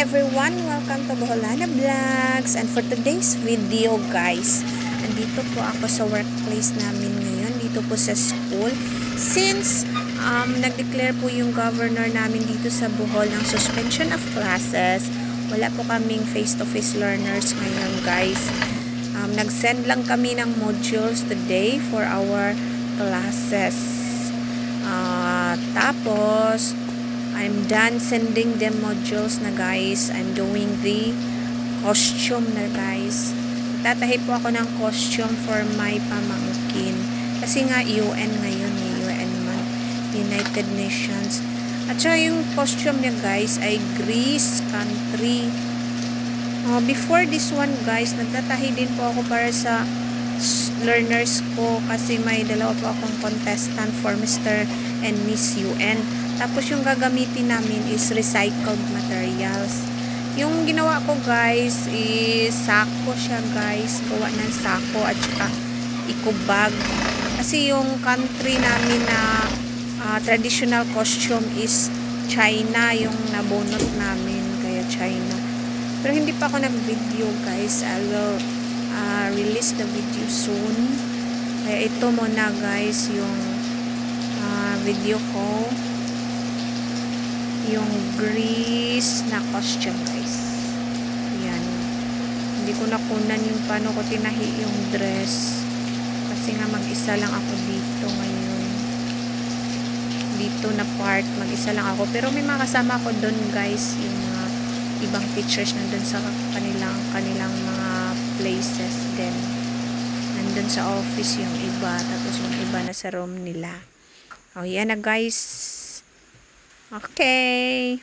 everyone! Welcome to Boholana Vlogs. And for today's video guys, andito po ako sa workplace namin ngayon, dito po sa school. Since nag-declare po yung governor namin dito sa Bohol ng suspension of classes, wala po kaming face-to-face learners ngayon guys. Nag-send lang kami ng modules today for our classes. Tapos I'm done sending them modules na guys. I'm doing the costume na guys. Tatahi po ako ng costume for my pamangkin. Kasi nga UN ngayon, UN month, United Nations. At saka yung costume niya guys ay Greece country. Before this one guys, nagtatahi din po ako para sa learners ko kasi may dalawa po akong contestant for Mr. and Miss UN. Tapos yung gagamitin namin is recycled materials. Yung ginawa ko guys is sako siya guys. Gawa ng sako at saka eco bag. Kasi yung country namin na traditional costume is China yung nabunot namin. Kaya China. Pero hindi pa ako nag-video guys. I will release the video soon. Kaya ito muna guys yung video ko. Yung Greece na costume guys. Yan. Hindi ko nakunan yung paano ko tinahi yung dress. Kasi nga mag-isa lang ako dito ngayon. Dito na part, mag-isa lang ako. Pero may mga kasama ko doon guys. Yung ibang teachers nandun sa kanilang mga places din. Nandun sa office yung iba. Tapos yung iba na sa room nila. Yan na guys. Okay.